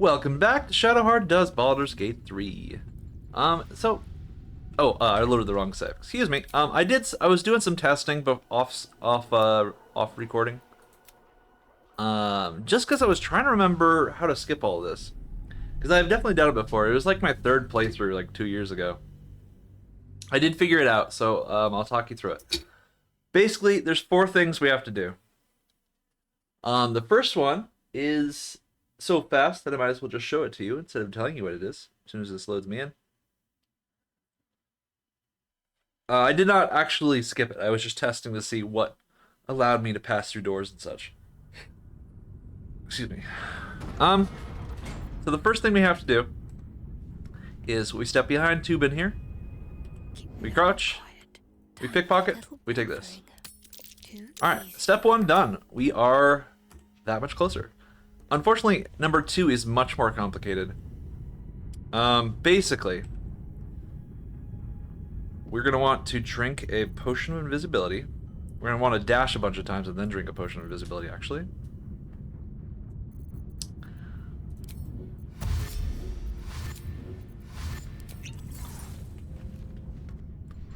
Welcome back to Shadowheart Does Baldur's Gate 3. I loaded the wrong save. Excuse me. I was doing some testing, but off recording. Just because I was trying to remember how to skip all this, because I've definitely done it before. It was like my third playthrough, like 2 years ago. I did figure it out, so I'll talk you through it. Basically, there's 4 things we have to do. The first one is so fast that I might as well just show it to you instead of telling you what it is as soon as this loads me in. I did not actually skip it. I was just testing to see what allowed me to pass through doors and such. Excuse me. So the first thing we have to do is we step behind Tubin here. We crouch. We pickpocket. We take this. Alright, step 1 done. We are that much closer. Unfortunately, number 2 is much more complicated. Basically, we're going to want to drink a potion of invisibility. We're going to want to dash a bunch of times and then drink a potion of invisibility, actually.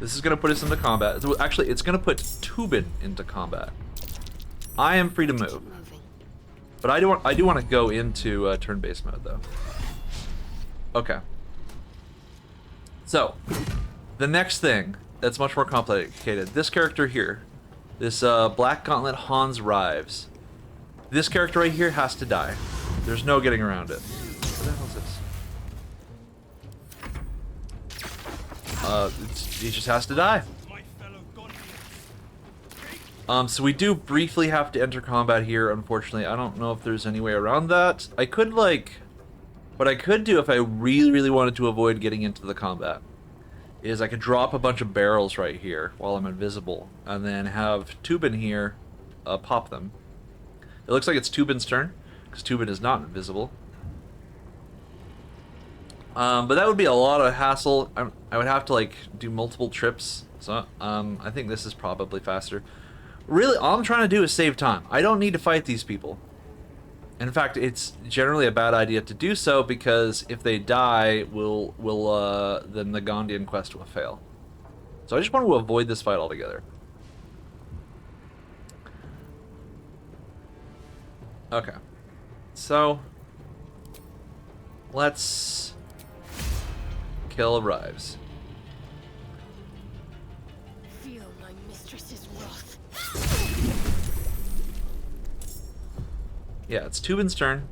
This is going to put us into combat. Actually, it's going to put Tubin into combat. I am free to move. But I do want to go into turn-based mode, though. Okay. So, the next thing that's much more complicated. This character here. This Black Gauntlet Hans Rives. This character right here has to die. There's no getting around it. What the hell is this? He just has to die. So we do briefly have to enter combat here, unfortunately. I don't know if there's any way around that. I could, what I could do if I really, really wanted to avoid getting into the combat is I could drop a bunch of barrels right here while I'm invisible, and then have Tubin here pop them. It looks like it's Tubin's turn, because Tubin is not invisible. But that would be a lot of hassle. I would have to, do multiple trips, so I think this is probably faster. Really, all I'm trying to do is save time. I don't need to fight these people. In fact, it's generally a bad idea to do so, because if they die, then the Gondian quest will fail. So I just want to avoid this fight altogether. Okay. So, let's kill Rives. Feel my mistress's wrath. Yeah, it's Tubin's turn.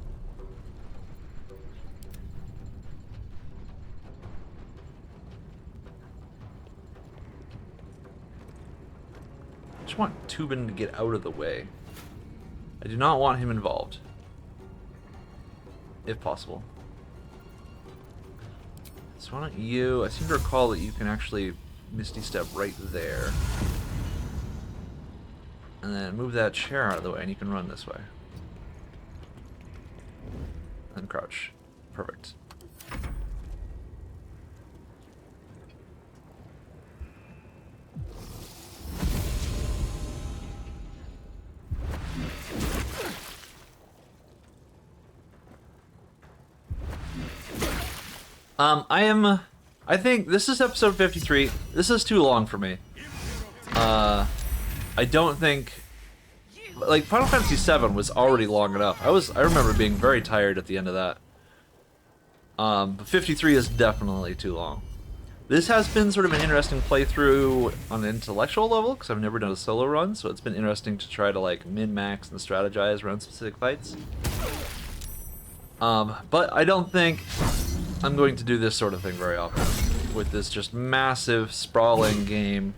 I just want Tubin to get out of the way. I do not want him involved. If possible. So why don't you... I seem to recall that you can actually Misty Step right there. And then move that chair out of the way and you can run this way. And crouch. Perfect. I think this is episode 53. This is too long for me. I don't think... Final Fantasy VII was already long enough. I remember being very tired at the end of that. But 53 is definitely too long. This has been sort of an interesting playthrough on an intellectual level, because I've never done a solo run, so it's been interesting to try to min-max and strategize around specific fights. But I don't think I'm going to do this sort of thing very often, with this just massive, sprawling game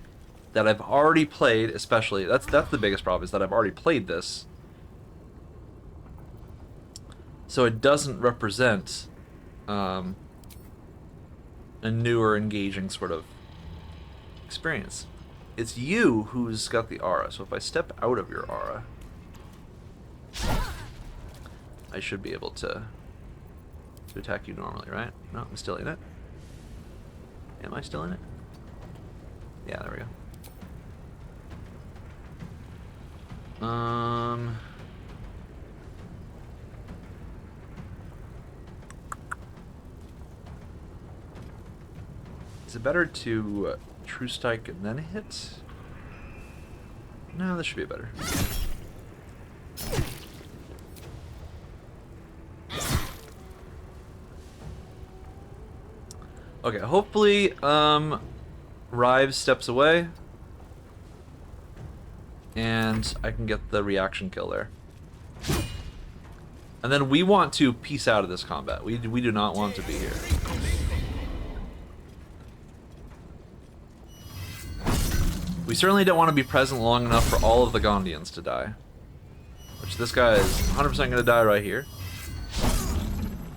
that I've already played, especially. That's the biggest problem, is that I've already played this. So it doesn't represent a newer, engaging sort of experience. It's you who's got the aura, so if I step out of your aura, I should be able to attack you normally, right? No, I'm still in it. Am I still in it? Yeah, there we go. Is it better to true strike and then hit? No, this should be better. Okay, hopefully, Rives steps away. And I can get the reaction kill there. And then we want to peace out of this combat. We do not want to be here. We certainly don't want to be present long enough for all of the Gondians to die. Which this guy is 100% going to die right here.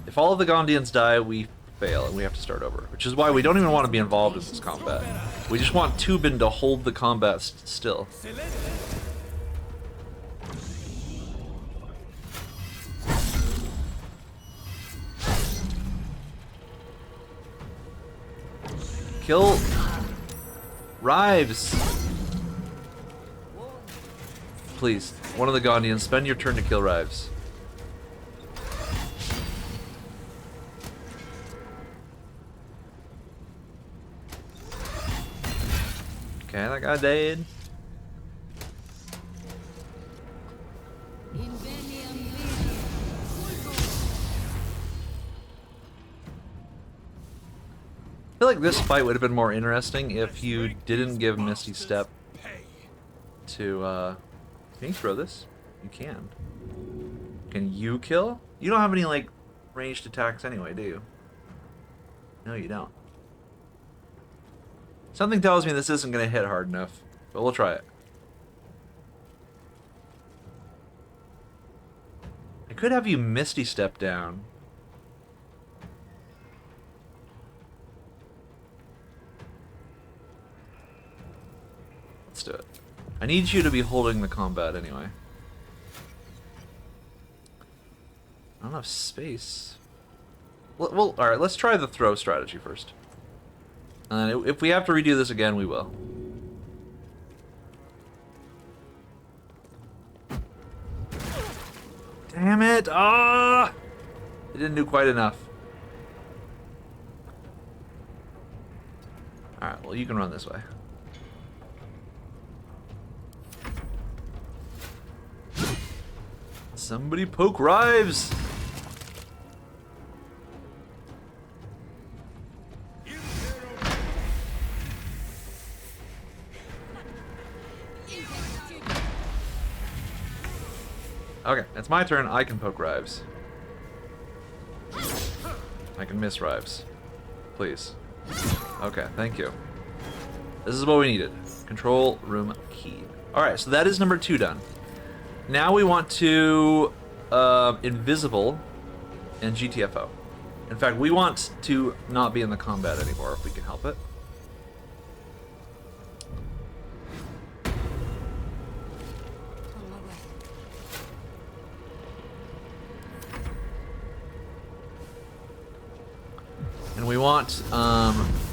If all of the Gondians die, we fail and we have to start over. Which is why we don't even want to be involved in this combat. We just want Tubin to hold the combat still. Kill Rives. Please, one of the Gondians, spend your turn to kill Rives. Okay, that guy died. I feel like this fight would have been more interesting if you didn't give Misty Step to, can you throw this? You can. Can you kill? You don't have any, like, ranged attacks anyway, do you? No, you don't. Something tells me this isn't going to hit hard enough, but we'll try it. I could have you Misty Step down. Let's do it. I need you to be holding the combat anyway. I don't have space. Well, alright, let's try the throw strategy first. And then if we have to redo this again, we will. Damn it! Ah! It didn't do quite enough. Alright, well, you can run this way. Somebody poke Rives! Okay, it's my turn. I can poke Rives. I can miss Rives. Please. Okay, thank you. This is what we needed. Control room key. Alright, so that is number 2 done. Now we want to invisible and GTFO. In fact, we want to not be in the combat anymore if we can help it. And we want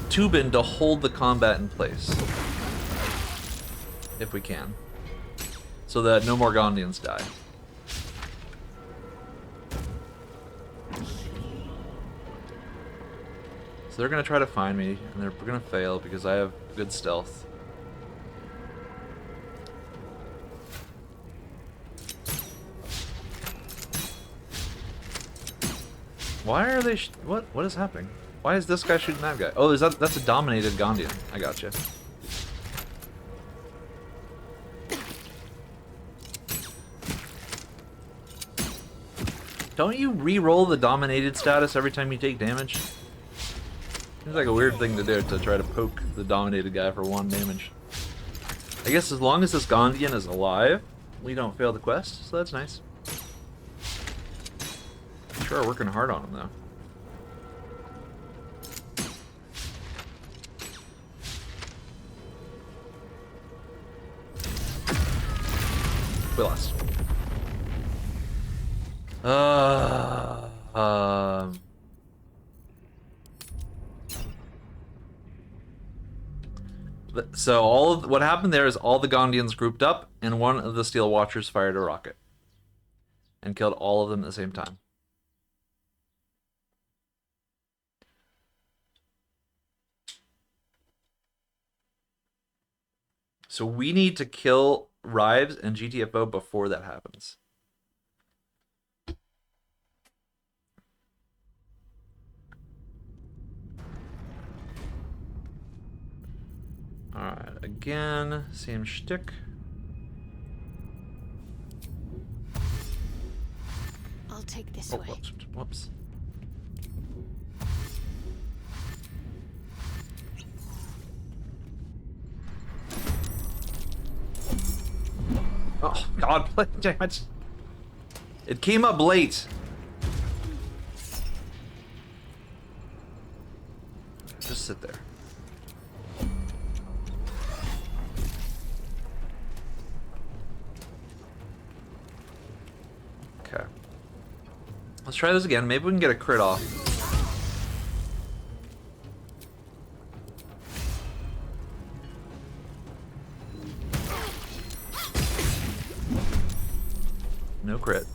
Tubin to hold the combat in place. If we can. So that no more Gondians die. So they're going to try to find me, and they're going to fail because I have good stealth. Why are they... What is happening? Why is this guy shooting that guy? Oh, that's a dominated Gondian. I gotcha. Don't you re-roll the dominated status every time you take damage? Seems like a weird thing to do, to try to poke the dominated guy for 1 damage. I guess as long as this Gondian is alive, we don't fail the quest, so that's nice. Sure, working hard on him though. We lost. So what happened there is all the Gondians grouped up, and one of the Steel Watchers fired a rocket and killed all of them at the same time. So we need to kill Rives and GTFO before that happens. Alright, again, same shtick. I'll take this Oh, way. whoops, whoops. Oh, God, damn it. It came up late. Just sit there. Okay. Let's try this again. Maybe we can get a crit off. No crit.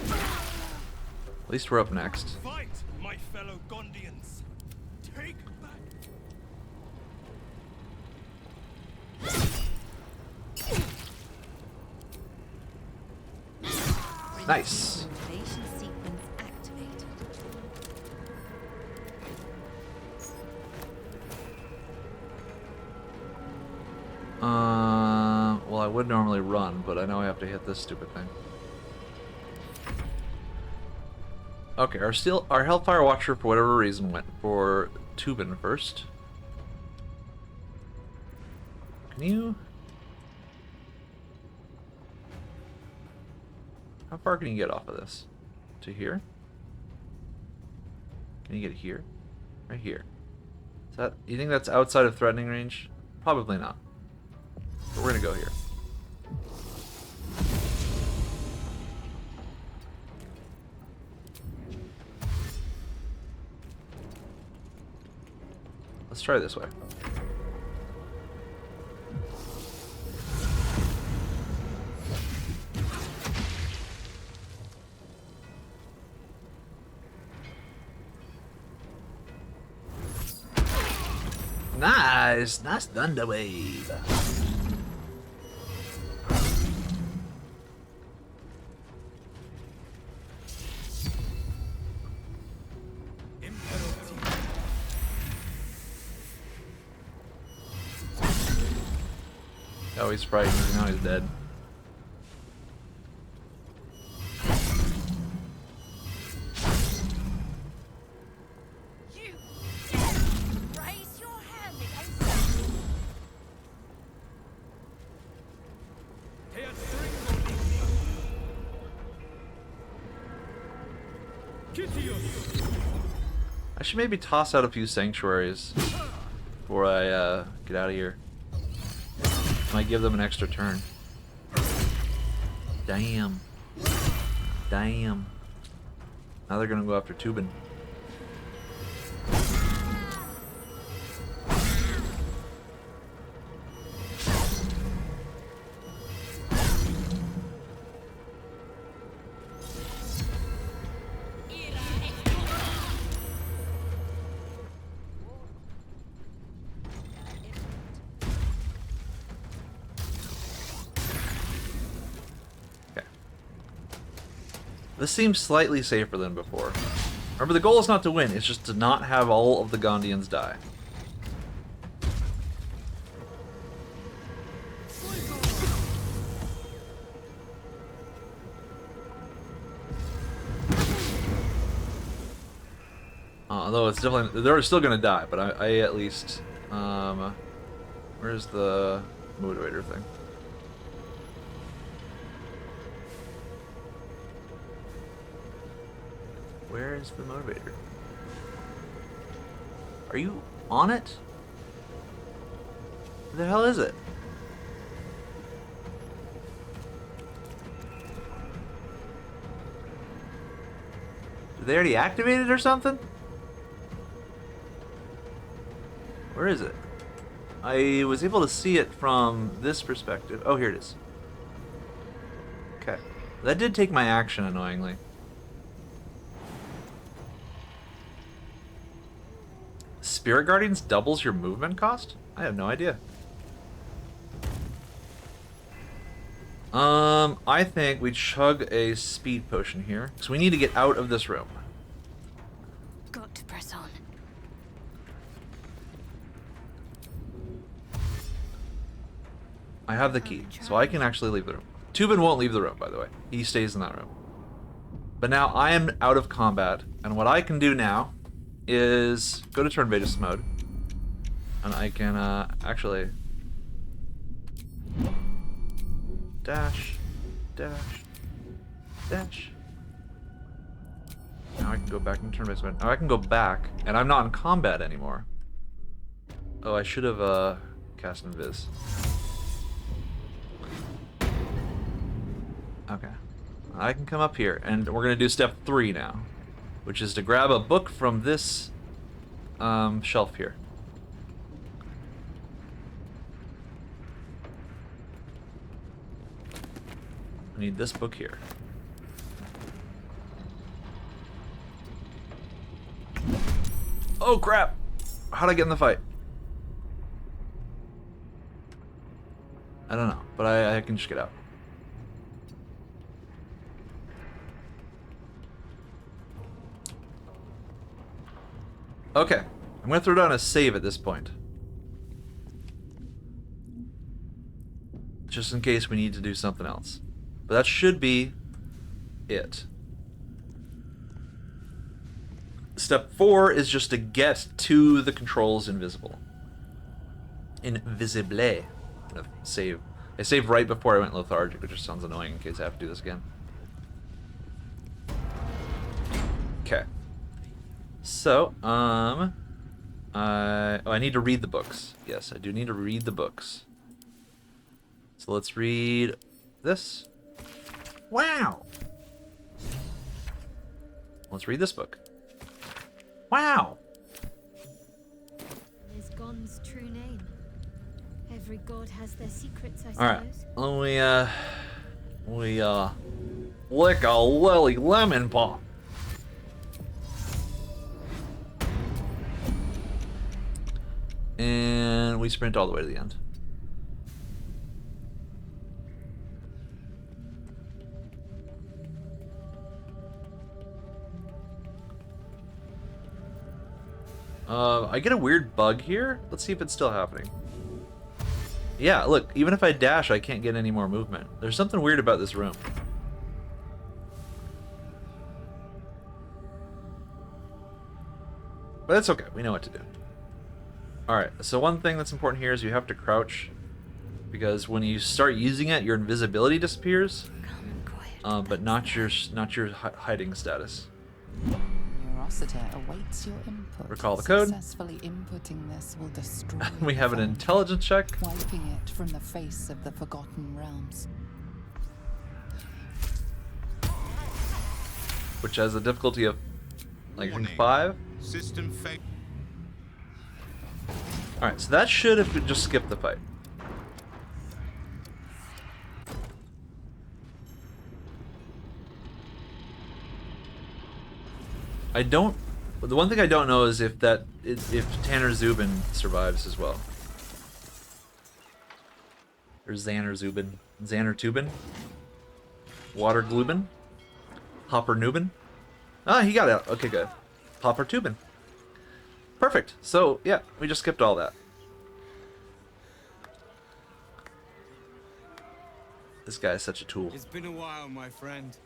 At least we're up next. Fight, my fellow Gondians. Take back. Nice. Renovation sequence activated. Well, I would normally run, but I know I have to hit this stupid thing. Okay, our Hellfire Watcher, for whatever reason, went for Tubin first. Can you... How far can you get off of this? To here? Can you get here? Right here. Is that... You think that's outside of threatening range? Probably not. But we're gonna go here. Let's try this way. Nice! Nice Thunder Wave! Oh, he's frightened. Now he's dead. You raise your hand against us. I should maybe toss out a few sanctuaries before I get out of here. Might give them an extra turn. Damn. Damn. Now they're gonna go after Tubin. This seems slightly safer than before. Remember, the goal is not to win, it's just to not have all of the Gondians die. Although it's definitely... They're still gonna die, but I at least... where's the motivator thing? Where is the motivator? Are you on it? Where the hell is it? Did they already activate it or something? Where is it? I was able to see it from this perspective. Oh, here it is. Okay. That did take my action, annoyingly. Spirit Guardians doubles your movement cost? I have no idea. I think we chug a speed potion here. So we need to get out of this room. Got to press on. I have the key, so I can actually leave the room. Tubin won't leave the room, by the way. He stays in that room. But now I am out of combat, and what I can do now is go to turn Vegas mode. And I can actually dash, dash, dash. Now I can go back into turn based mode. Now I can go back, and I'm not in combat anymore. Oh, I should have cast Invis. Okay. I can come up here, and we're gonna do step 3 now, which is to grab a book from this shelf here. I need this book here. Oh crap! How'd I get in the fight? I don't know, but I can just get out. Okay, I'm gonna throw down a save at this point. Just in case we need to do something else. But that should be it. Step 4 is just to get to the controls invisible. Invisible. I'm gonna save. I saved right before I went lethargic, which just sounds annoying in case I have to do this again. Okay. So, I need to read the books. Yes, I do need to read the books. So let's read this. Wow! Let's read this book. Wow! Is Gon's true name. Every god has their secrets, I Alright, suppose. we lick a lily lemon pop. And we sprint all the way to the end. I get a weird bug here. Let's see if it's still happening. Yeah, look, even if I dash, I can't get any more movement. There's something weird about this room. But it's okay, we know what to do. Alright, so one thing that's important here is you have to crouch, because when you start using it, your invisibility disappears, but not your hiding status. Awaits your input. Recall the code. Successfully inputting this will destroy We have an the intelligence check. wiping it from the face of the Forgotten Realms. Which has a difficulty of like Warning. 5. System fail. Alright, so that should have just skipped the fight. The one thing I don't know is if Tanner Zubin survives as well. Or Xander Zubin. Xander Tubin? Water Glubin? Hopper Nubin? Ah, he got out. Okay, good. Hopper Tubin. Perfect. So, yeah, we just skipped all that. This guy is such a tool. It's been a while, my friend.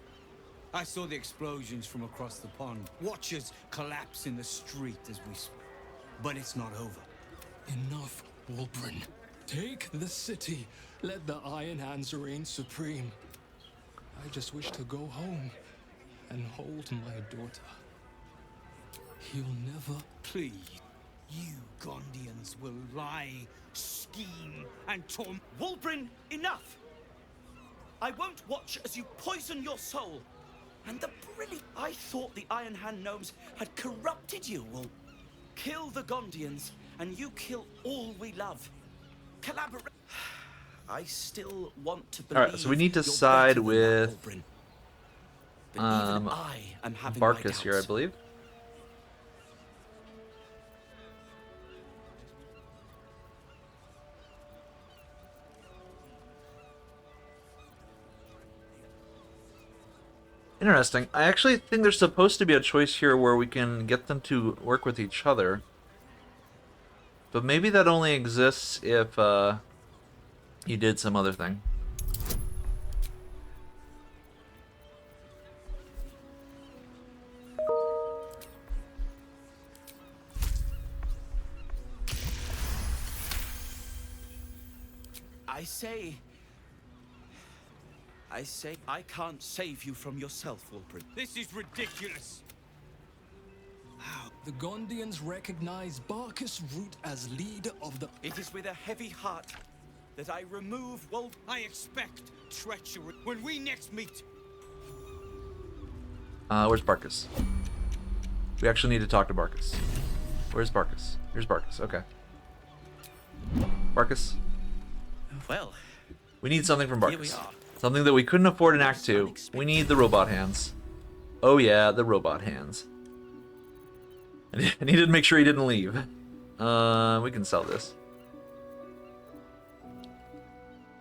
I saw the explosions from across the pond. Watchers collapse in the street as we speak. But it's not over. Enough, Wolbrin. Take the city. Let the Iron Hands reign supreme. I just wish to go home and hold my daughter. He'll never... Please, you Gondians will lie, scheme, and torment. Wolbrin, enough! I won't watch as you poison your soul. And the brilliant... I thought the Iron Hand gnomes had corrupted you. Well, kill the Gondians, and you kill all we love. Collaborate. I still want to believe. Alright, so we need to you're side better than that, with Wolbrin. But even I am having my Barkus here, I doubts. believe. Interesting. I actually think there's supposed to be a choice here where we can get them to work with each other. But maybe that only exists if you did some other thing. I say I can't save you from yourself, Wolbrin. This is ridiculous. The Gondians recognize Barkus Root as leader of the... It is with a heavy heart that I remove I expect treachery when we next meet. Where's Barkus? We actually need to talk to Barkus. Where's Barkus? Here's Barkus. Okay. Barkus. Well, We need something from here we Barkus. are. Something that we couldn't afford in Act 2. We need the robot hands. Oh yeah, the robot hands. I needed to make sure he didn't leave. We can sell this.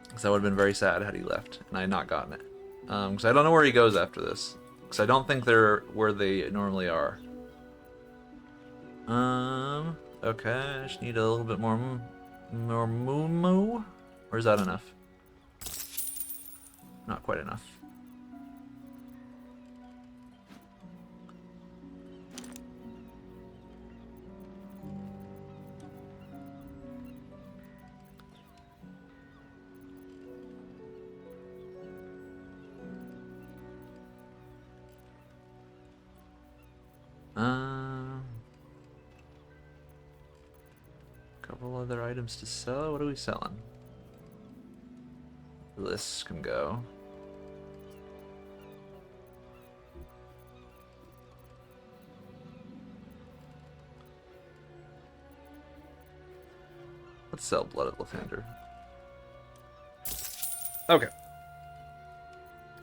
Because that would have been very sad had he left and I had not gotten it. Because I don't know where he goes after this. Because I don't think they're where they normally are. Okay, I just need a little bit more moo. Or is that enough? Not quite enough. Couple other items to sell. What are we selling? Lists can go. Let's sell Blooded Lathander. Okay.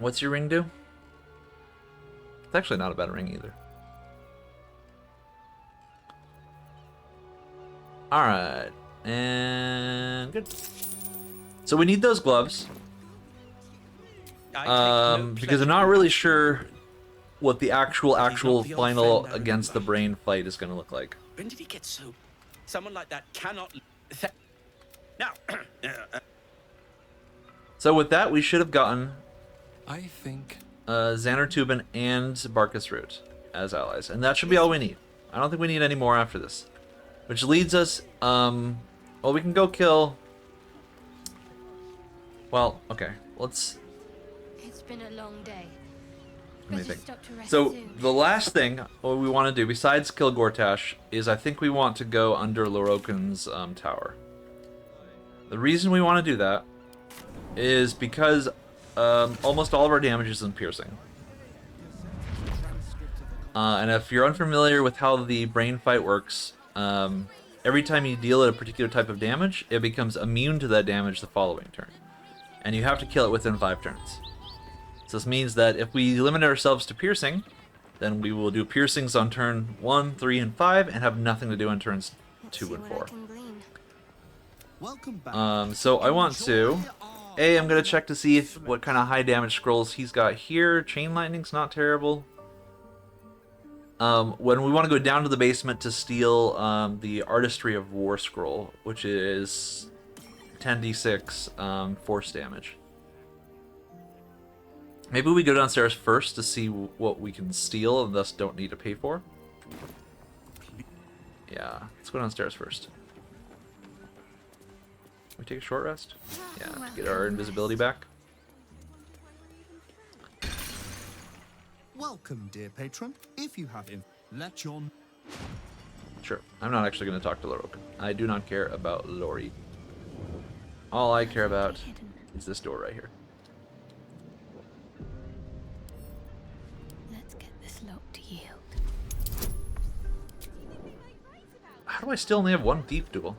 What's your ring do? It's actually not a bad ring either. Alright. And good. So we need those gloves. Because I'm not really sure what the actual final against the brain fight is going to look like. When did he get so? Someone like that cannot. Now. So with that, we should have gotten I think Xander Tubin and Barkus Root as allies, and that should be all we need. I don't think we need any more after this. Which leads us, well, we can go kill. Well, okay, let's. It's been a long day. Let me Better think. stop to rest So soon. the last thing what we want to do besides kill Gortash is I think we want to go under Lorokin's tower. The reason we want to do that is because almost all of our damage is in piercing. And if you're unfamiliar with how the brain fight works, every time you deal a particular type of damage, it becomes immune to that damage the following turn. And you have to kill it within 5 turns. So this means that if we limit ourselves to piercing, then we will do piercings on turn 1, 3, and 5, and have nothing to do on turns 2 and 4. Welcome back. So I want to... I'm going to check to see if what kind of high damage scrolls he's got here. Chain Lightning's not terrible. When we want to go down to the basement to steal the Artistry of War scroll, which is 10d6 force damage. Maybe we go downstairs first to see what we can steal and thus don't need to pay for. Yeah, let's go downstairs first. Can we take a short rest? Yeah, to get our invisibility back. Welcome, dear patron. If you have let your... Sure, I'm not actually going to talk to Lorokin. I do not care about Lori. All I care about is this door right here. Let's get this lock to yield. How do I still only have one thief duel?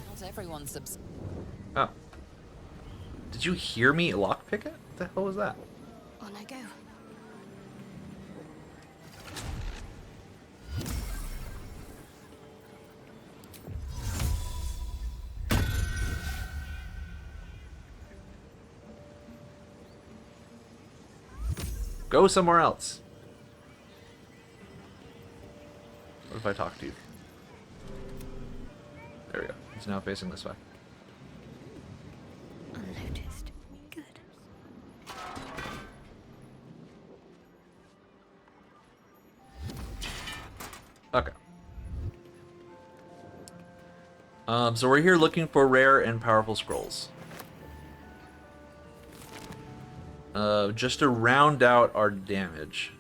Not everyone subs. Oh. Did you hear me lockpick it? What the hell was that? On I go. Go somewhere else. What if I talk to you? There we go. He's now facing this way. Unnoticed. Good. Okay. So we're here looking for rare and powerful scrolls. Just to round out our damage.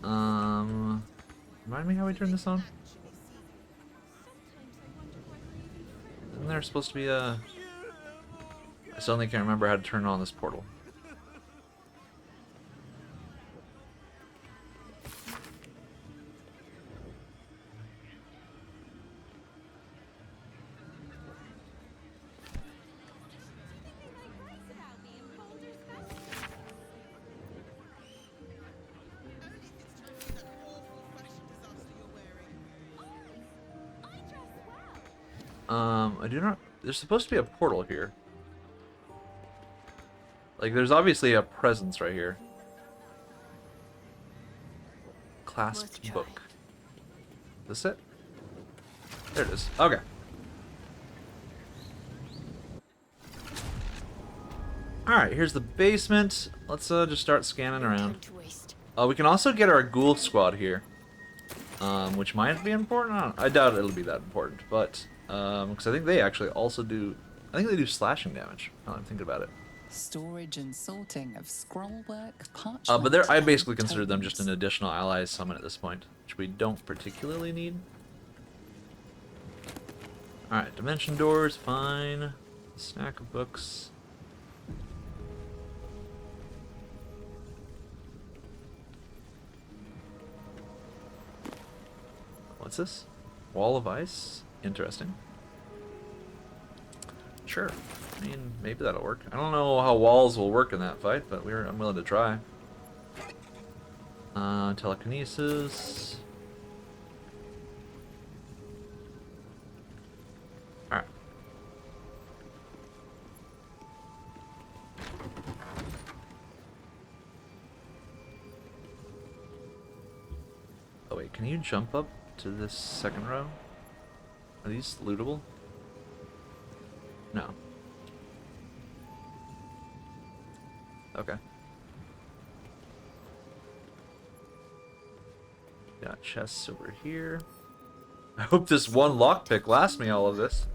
Remind me how we turn this on? Isn't there supposed to be a... I suddenly can't remember how to turn on this portal. I do not... There's supposed to be a portal here. Like, there's obviously a presence right here. Clasped book. Is this it? There it is. Okay. Alright, here's the basement. Let's just start scanning around. We can also get our ghoul squad here. Which might be important. I doubt it'll be that important, but... because I think they actually also do... I think they do slashing damage, now that I'm thinking about it. Storage and sorting of scrollwork, parchment. But I basically and consider them just an tokens. additional ally summon at this point, which we don't particularly need. Alright, dimension doors, fine. Snack of books. What's this? Wall of ice? Interesting. Sure. I mean, maybe that'll work. I don't know how walls will work in that fight, but I'm willing to try. Telekinesis. Alright. Oh wait, can you jump up to this second row? Are these lootable? No. Okay. Got chests over here. I hope this one lockpick lasts me all of this.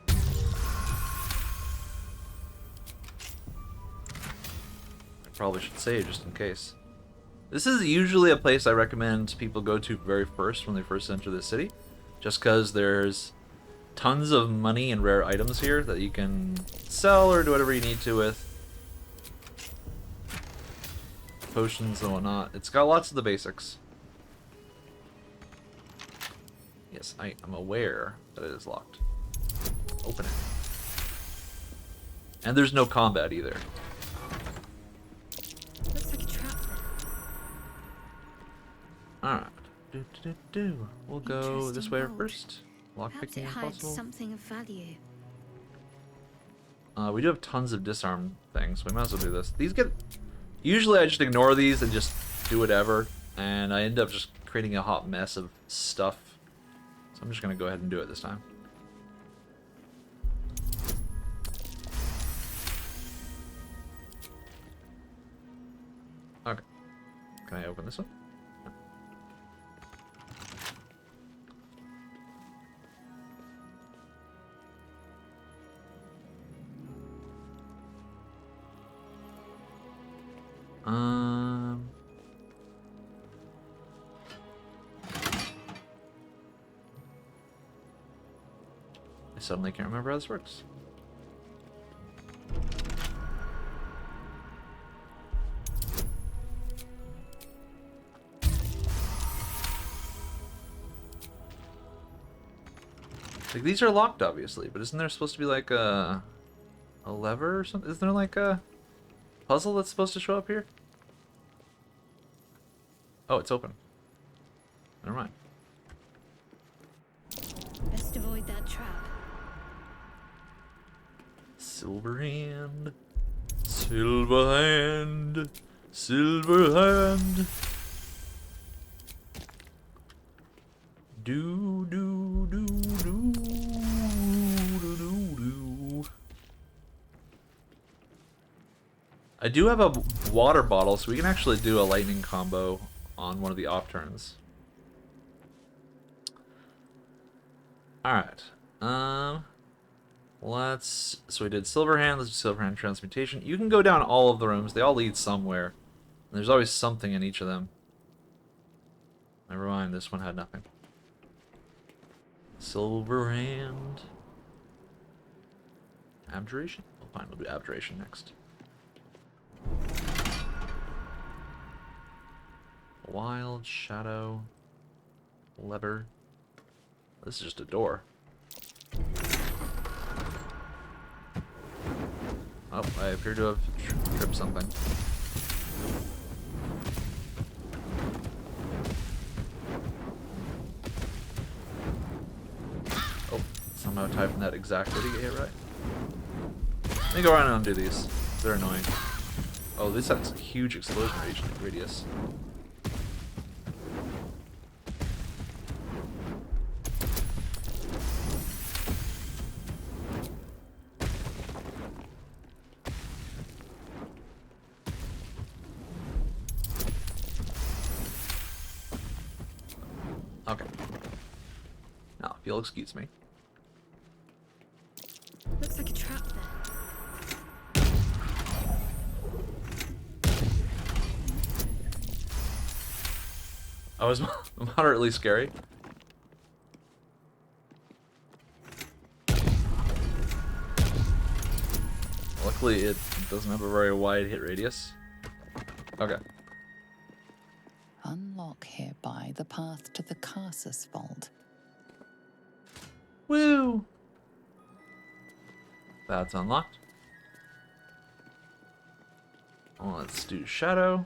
I probably should save just in case. This is usually a place I recommend people go to very first when they first enter the city. Just because there's tons of money and rare items here that you can sell or do whatever you need to with. Potions and whatnot. It's got lots of the basics. Yes, I'm aware that it is locked. Open it. And there's no combat either. Looks like a trap there. Alright. We'll go this way first. Perhaps Lockpicking it if hides possible. something of value. We do have tons of disarm things. We might as well do this. These get... Usually I just ignore these and just do whatever. And I end up just creating a hot mess of stuff. So I'm just going to go ahead and do it this time. Okay. Can I open this one? I suddenly can't remember how this works. Like, these are locked, obviously, but isn't there supposed to be like a lever or something? Isn't there like a puzzle that's supposed to show up here? Oh, it's open. Never mind. Best avoid that trap. Silver hand. Silver hand. Silver hand. Do do do do do do do. I do have a water bottle, so we can actually do a lightning combo on one of the off turns. Alright. So we did Silver Hand, let's do Silver Hand Transmutation. You can go down all of the rooms, they all lead somewhere. And there's always something in each of them. Never mind, this one had nothing. Silver Hand. Abjuration? Oh, fine, we'll do Abjuration next. Wild Shadow. Lever. This is just a door. Oh, I appear to have tripped something. Oh, somehow typing that exactly to get hit right. Let me go around and undo these. They're annoying. Oh, this has a huge explosion radius. Okay. Now, if you'll excuse me. Looks like a trap there. I was moderately scary. Luckily, it doesn't have a very wide hit radius. Okay. Unlock hereby the path to the Carsus Vault. Woo! That's unlocked. Well, let's do Shadow.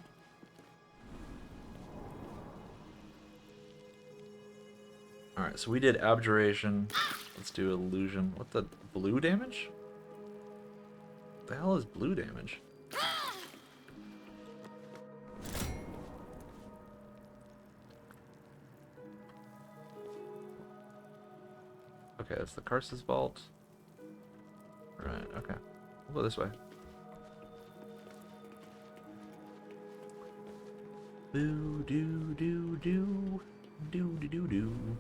Alright, so we did Abjuration. Let's do Illusion. What the? Blue damage? What the hell is blue damage? Okay, that's the Carsus Vault. Right, okay. We'll go this way. Boo doo doo doo. Doo doo doo doo.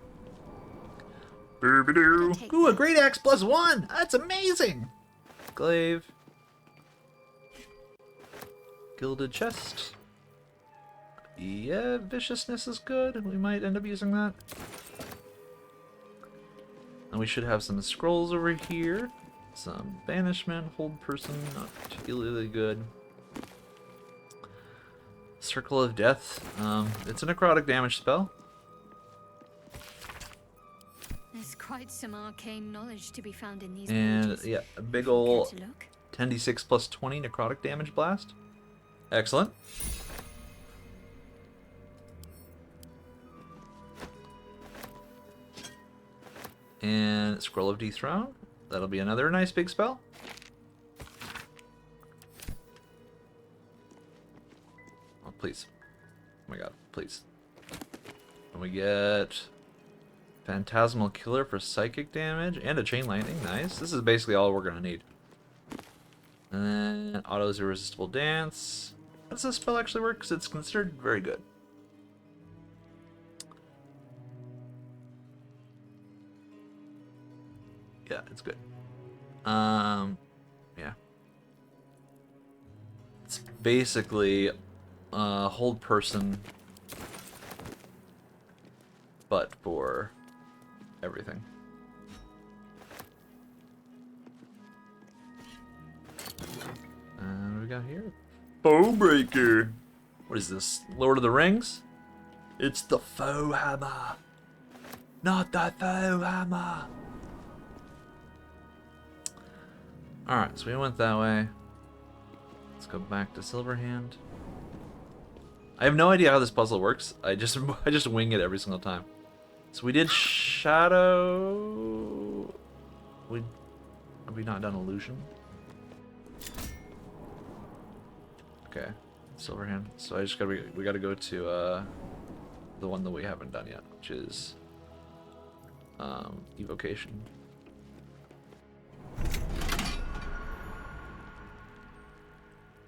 Boo doo. Ooh, a great axe +1! That's amazing! Glaive. Gilded chest. Yeah, viciousness is good. We might end up using that. And we should have some scrolls over here. Some banishment, hold person, not particularly good. Circle of Death. It's a necrotic damage spell. There's quite some arcane knowledge to be found in these And pages. yeah, a big ol' Care to look? 10d6 plus 20 necrotic damage blast. Excellent. And Scroll of Dethrone. That'll be another nice big spell. Oh, please. Oh my god, please. And we get Phantasmal Killer for psychic damage and a Chain Lightning. Nice. This is basically all we're going to need. And then Auto's Irresistible Dance. How does this spell actually work? Because it's considered very good. Yeah, it's good. Yeah. It's basically hold person, but for everything. And what do we got here? Bowbreaker. What is this? Lord of the Rings? It's the foe hammer. Not the foe hammer. Alright, so we went that way. Let's go back to Silverhand. I have no idea how this puzzle works. I just wing it every single time. So we did Shadow. Have we not done Illusion? Okay, Silverhand. So I just gotta we gotta go to the one that we haven't done yet, which is evocation.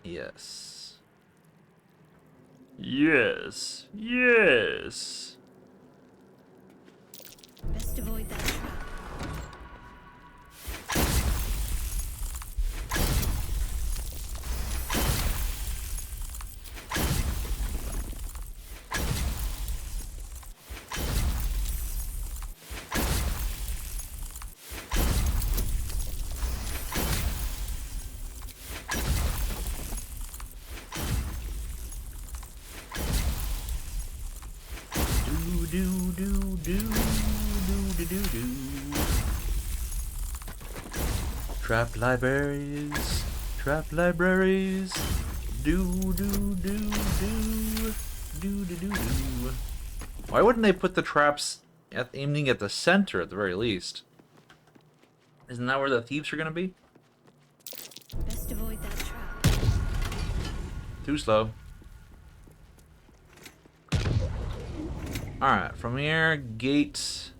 Yes. Yes. Yes. Best avoid that trap. Trap libraries, trap libraries. Do. Why wouldn't they put the traps aiming at the center at the very least? Isn't that where the thieves are gonna be? Best avoid that trap. Too slow. Alright, from here, gate,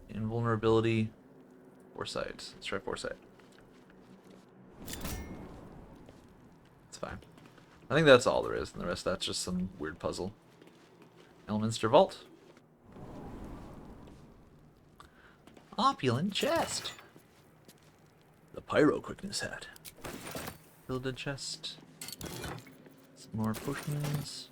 invulnerability, foresight. Let's try foresight. It's fine. I think that's all there is, and the rest that's just some weird puzzle. Elminster Vault. Opulent chest. The Pyro Quickness hat. Gilded chest. Some more potions.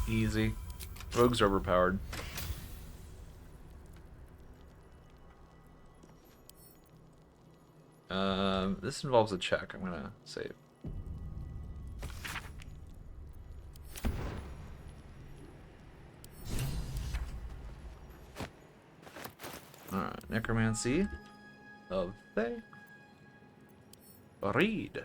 Easy. Rogues are overpowered. This involves a check. I'm gonna save. Alright, Necromancy of Thay. Read.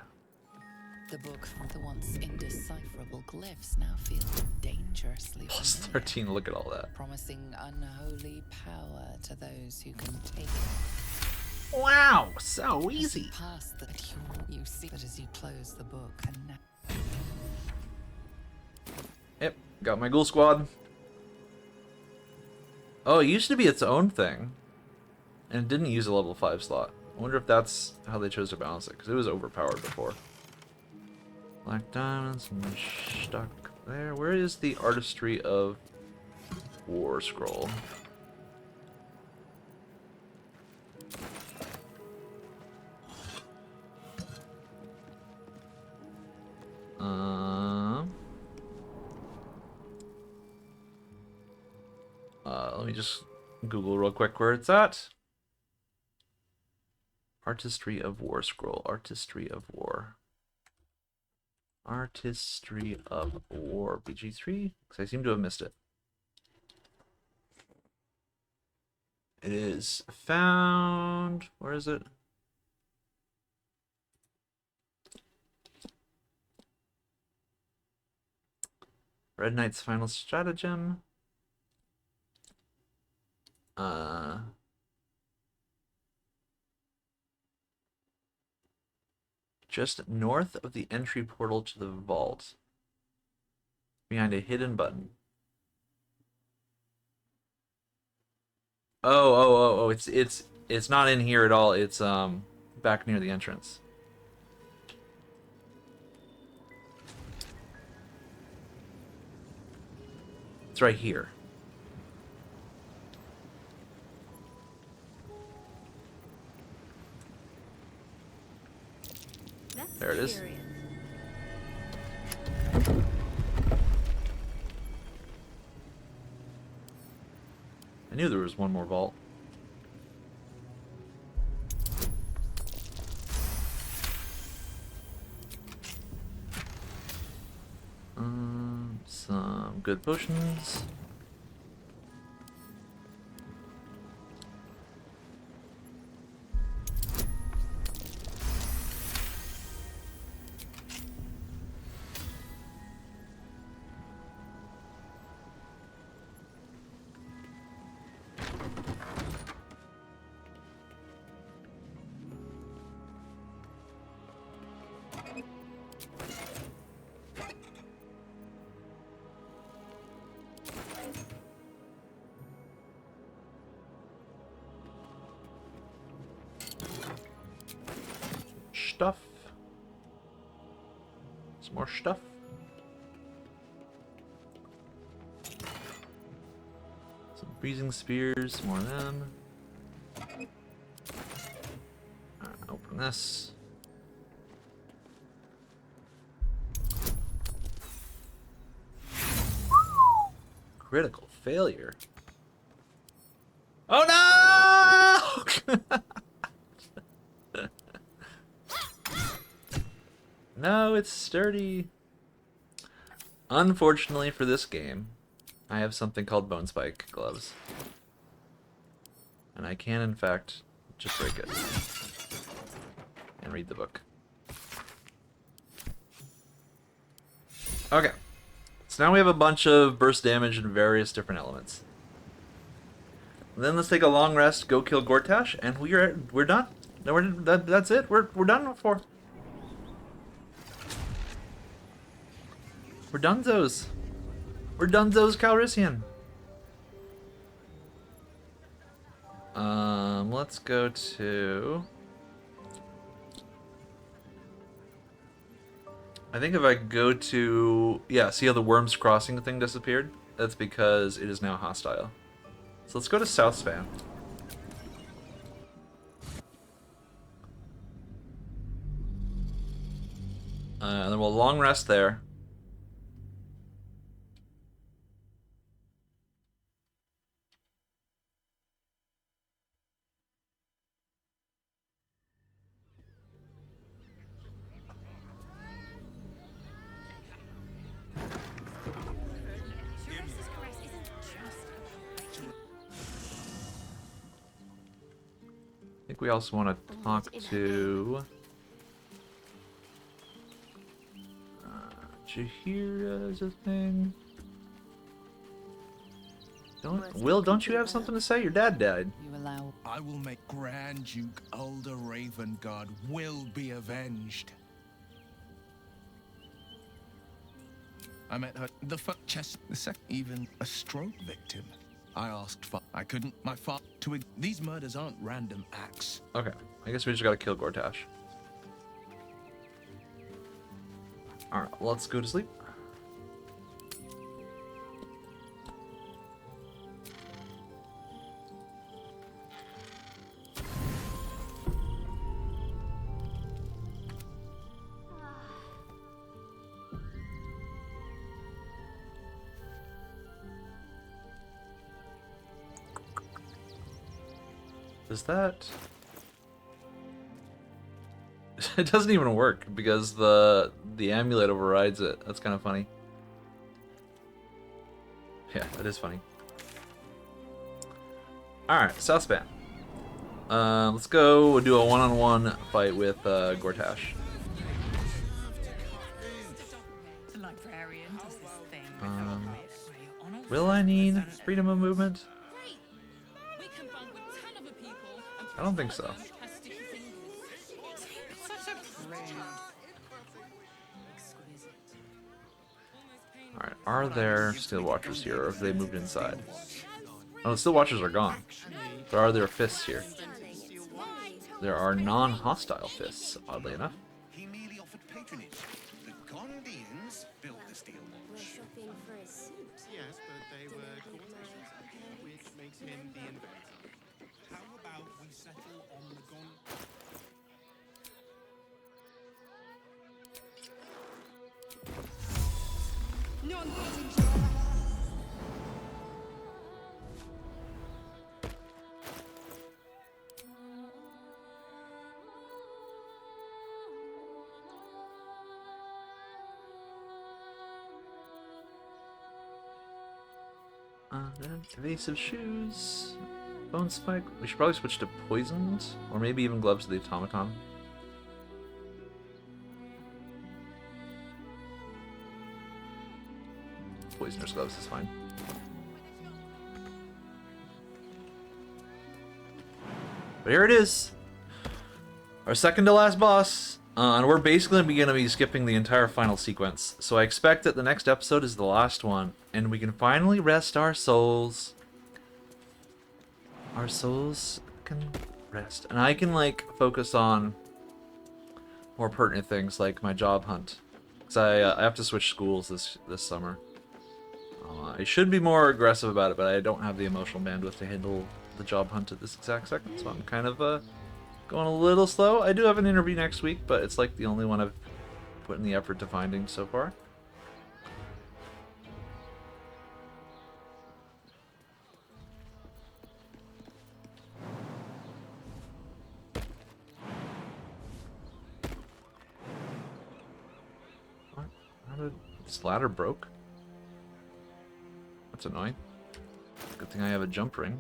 The book from the once indecipherable glyphs now feel dangerously Plus familiar, 13, look at all that. promising unholy power to those who can take it. Wow, so As easy. you pass the you see that as you close the book and Yep, got my ghoul squad. Oh, it used to be its own thing. And it didn't use a level 5 slot. I wonder if that's how they chose to balance it, because it was overpowered before. Black diamonds and stuck there. Where is the artistry of War Scroll? Let me just Google real quick where it's at. Artistry of War Scroll. Artistry of War. Artistry of War. BG3? Because I seem to have missed it. It is found... Where is it? Red Knight's Final Stratagem. Just north of the entry portal to the vault. Behind a hidden button. Oh, it's not in here at all. It's back near the entrance. It's right here. That's There it is. curious. I knew there was one more vault. Some good potions. Stuff. Some more stuff. Some freezing spears, more of them. Alright, open this. Critical failure. Oh no! No, it's sturdy. Unfortunately for this game, I have something called bone spike gloves. And I can, in fact, just break it. And read the book. Okay. So now we have a bunch of burst damage and various different elements. And then let's take a long rest, go kill Gortash, and we're done. No, that's it. We're done for. We're donezo. We're donezo's Calrissian. Let's go to. I think if I go to, yeah, see how the Worms Crossing thing disappeared? That's because it is now hostile. So let's go to Southspan. And then we'll long rest there. I think we also want to talk to Jahira is a thing. Don't you have something to say? Your dad died. You allow. I will make Grand Duke Ulder Ravengard will be avenged. I met her the chest the second, even a stroke victim. I asked for. I couldn't. My father. These murders aren't random acts. Okay, I guess we just gotta kill Gortash. All right, let's go to sleep. Is that... It doesn't even work because the amulet overrides it. That's kind of funny. Yeah, that is funny. Alright, Southspan. Let's go do a one-on-one fight with Gortash. Will I need freedom of movement? I don't think so. Alright, are there Steel Watchers here, or have they moved inside? Oh, the Steel Watchers are gone. But are there fists here? There are non-hostile fists, oddly enough. He merely offered patronage. The Gondians built the steel watch. Shopping for a suit. Yes, but they were courtesies, which makes him the inventor. How about we settle on the Evasive shoes. Bone spike. We should probably switch to poisoned, or maybe even gloves of the automaton. Poisoner's gloves is fine. But here it is, our second to last boss, and we're basically going to be skipping the entire final sequence. So I expect that the next episode is the last one, and we can finally rest our souls. Our souls can rest. And I can, like, focus on more pertinent things like my job hunt. Because I have to switch schools this summer. I should be more aggressive about it, but I don't have the emotional bandwidth to handle the job hunt at this exact second, so I'm kind of going a little slow. I do have an interview next week, but it's like the only one I've put in the effort to finding so far. What? How did this ladder broke? That's annoying. Good thing I have a jump ring.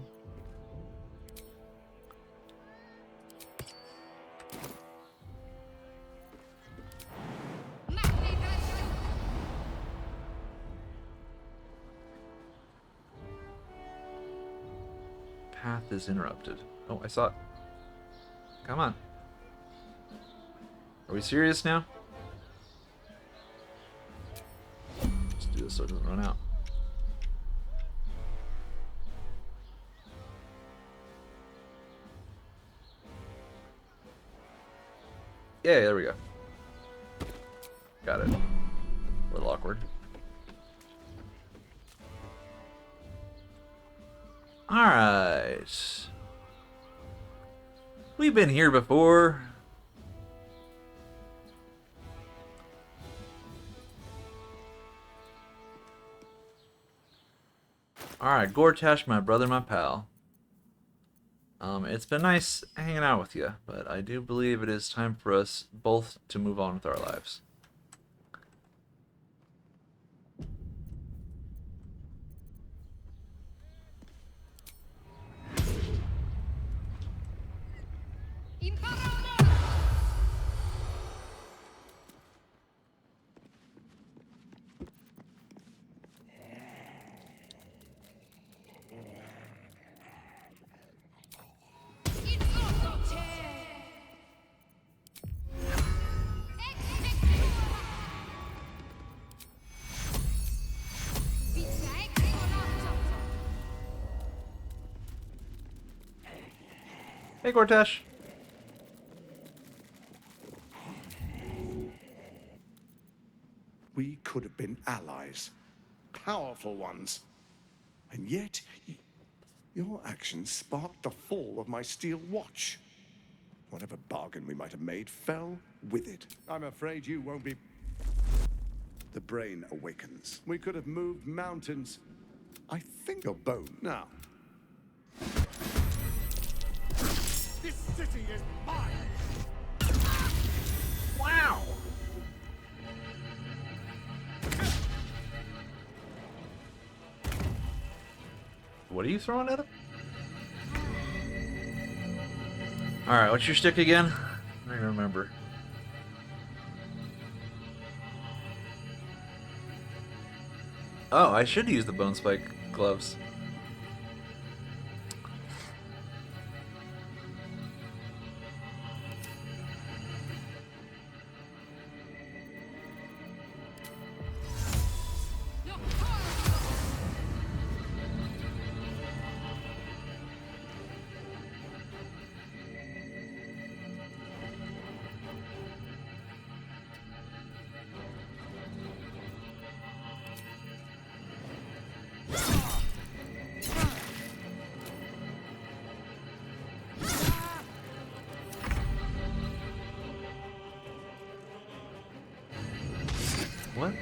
Path is interrupted. Oh, I saw it. Come on. Are we serious now? Let's do this so it doesn't run out. Yeah, there we go. Got it. A little awkward. Alright. We've been here before. Alright, Gortash, my brother, my pal. It's been nice hanging out with you, but I do believe it is time for us both to move on with our lives. Hey, Gortash. We could have been allies, powerful ones. And yet, your actions sparked the fall of my steel watch. Whatever bargain we might have made fell with it. I'm afraid you won't be... The brain awakens. We could have moved mountains. I think you're bone now. This city is mine! Wow! What are you throwing at him? Alright, what's your stick again? I don't even remember. Oh, I should use the bone spike gloves. What?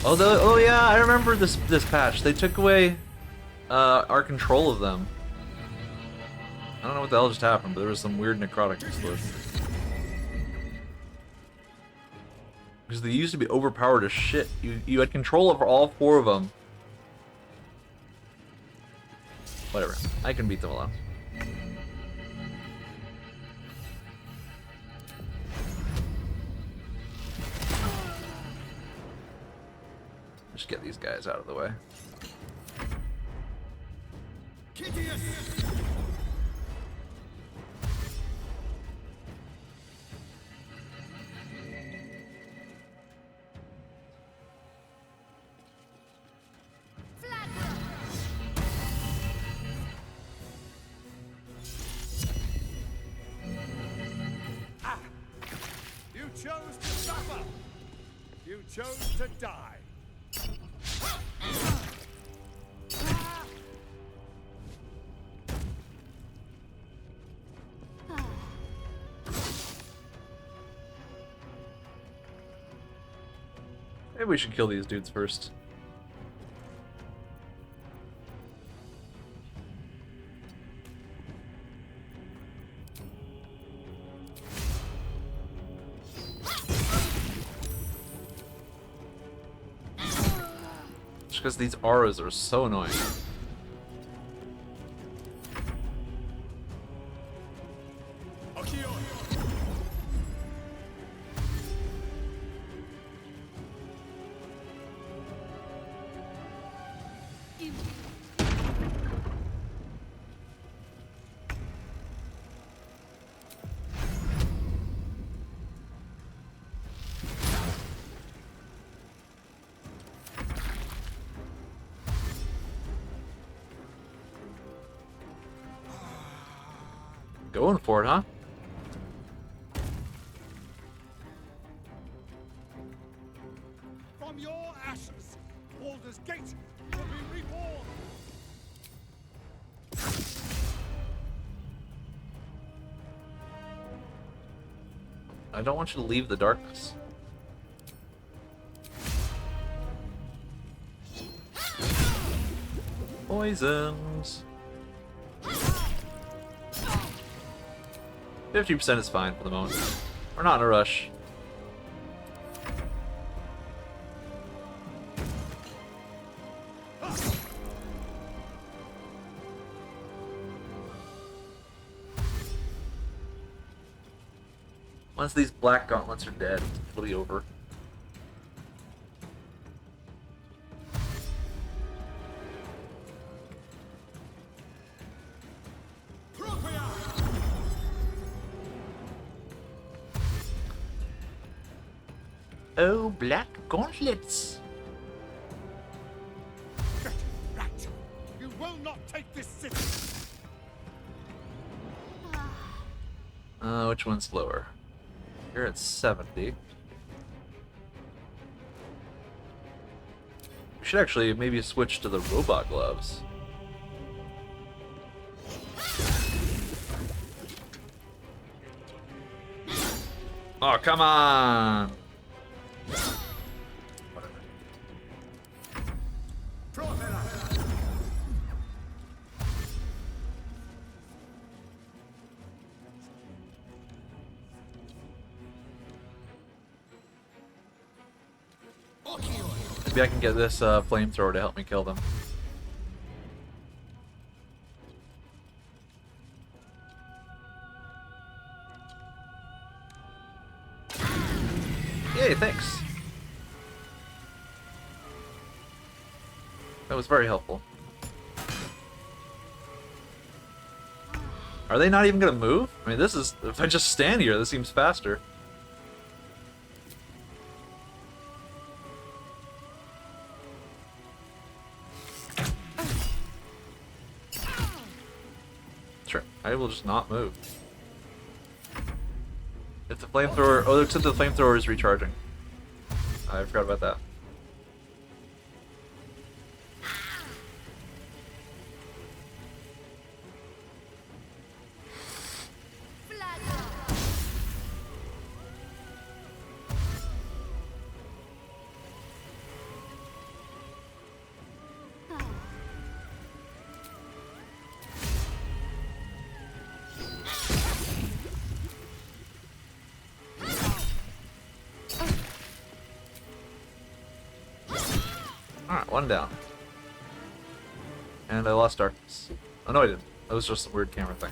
Oh yeah, I remember this patch. They took away our control of them. I don't know what the hell just happened, but there was some weird necrotic explosion. Because they used to be overpowered as shit. You had control over all four of them. Whatever. I can beat them alone. Just get these guys out of the way. chose to die. Maybe we should kill these dudes first. Just because these auras are so annoying. Going for it, huh? From your ashes, Baldur's Gate will be reborn. I don't want you to leave the darkness. Poisons. 50% is fine for the moment. We're not in a rush. Once these black gauntlets are dead, it'll be over. Oh, black gauntlets! Get right. You will not take this city. Which one's lower? You're at 70. We should actually maybe switch to the robot gloves. Oh, come on! Maybe I can get this flamethrower to help me kill them. Yay, thanks. That was very helpful. Are they not even gonna move? I mean, this is... If I just stand here, this seems faster. Sure, I will just not move. If the flamethrower... Oh, except the flamethrower is recharging. I forgot about that. Alright, one down. And I lost darkness. Oh no, I didn't. That was just a weird camera thing.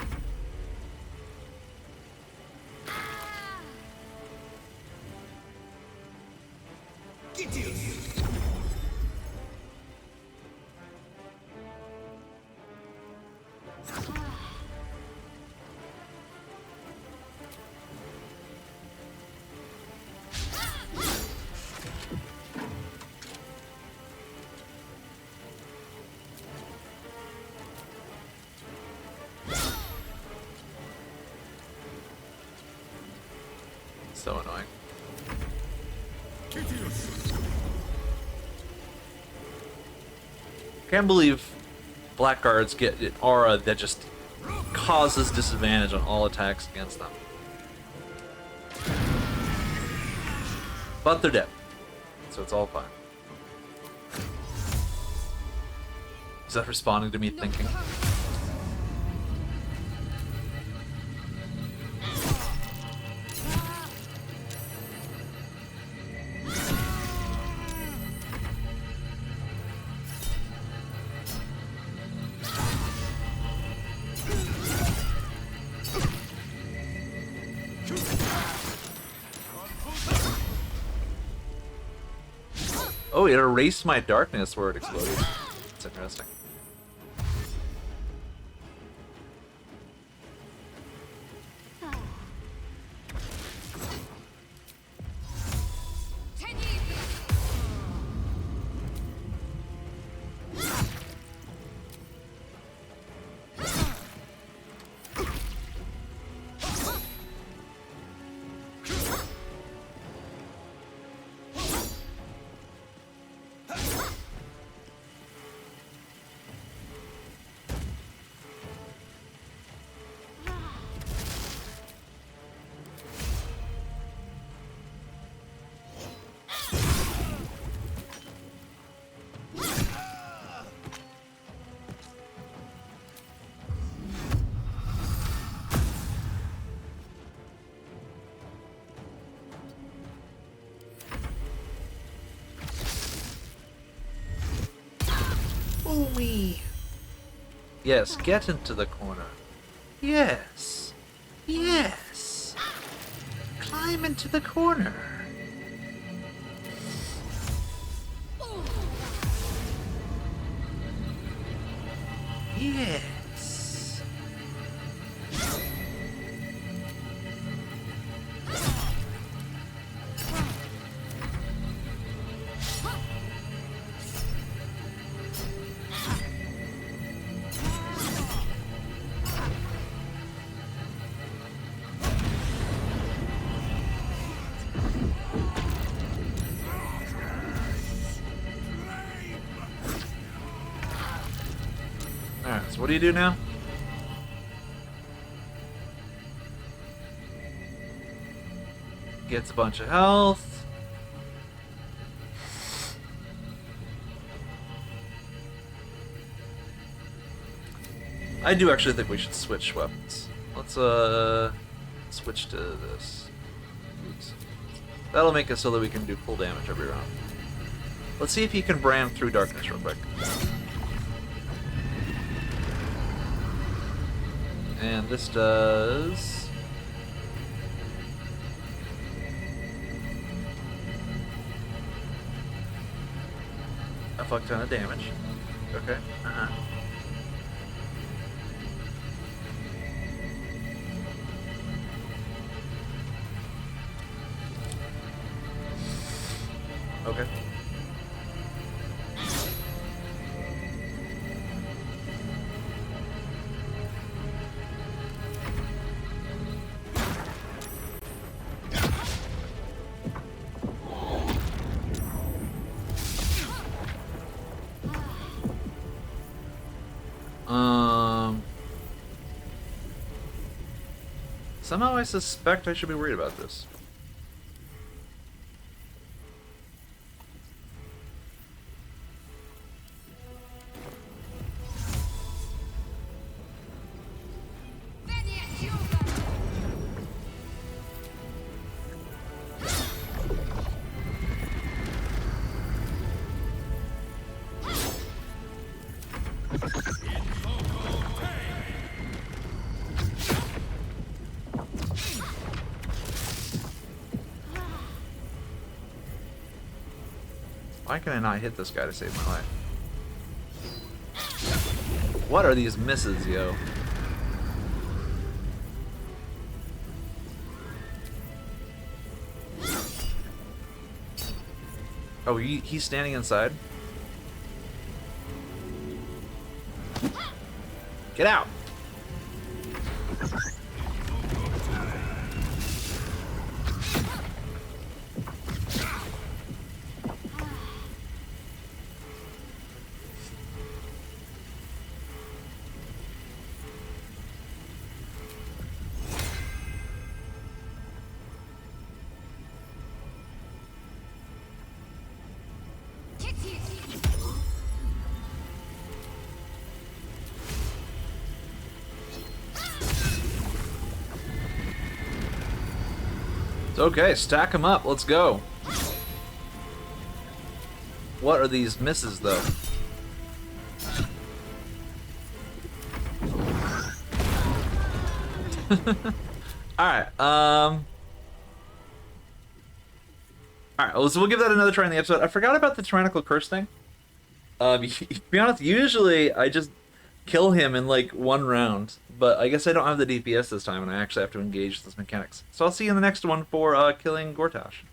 So annoying. Can't believe blackguards get an aura that just causes disadvantage on all attacks against them. But they're dead, so it's all fine. Is that responding to me thinking? Oh, it erased my darkness where it exploded. That's interesting. Ooh-wee. Yes, get into the corner. Yes. Yes. Climb into the corner. Yes. Alright, so what do you do now? Gets a bunch of health. I do actually think we should switch weapons. Let's switch to this. Oops. That'll make it so that we can do full damage every round. Let's see if he can brand through darkness real quick. And this does a fuck ton of damage. Okay. Okay. Somehow I suspect I should be worried about this. Why can I not hit this guy to save my life? What are these misses, yo? Oh, he's standing inside? Get out! hit you. It's okay, stack them up. Let's go. What are these misses, though? Alright, Alright, well, so we'll give that another try in the episode. I forgot about the tyrannical curse thing. To be honest, usually I just kill him in like one round, but I guess I don't have the DPS this time and I actually have to engage this mechanics. So I'll see you in the next one for killing Gortash.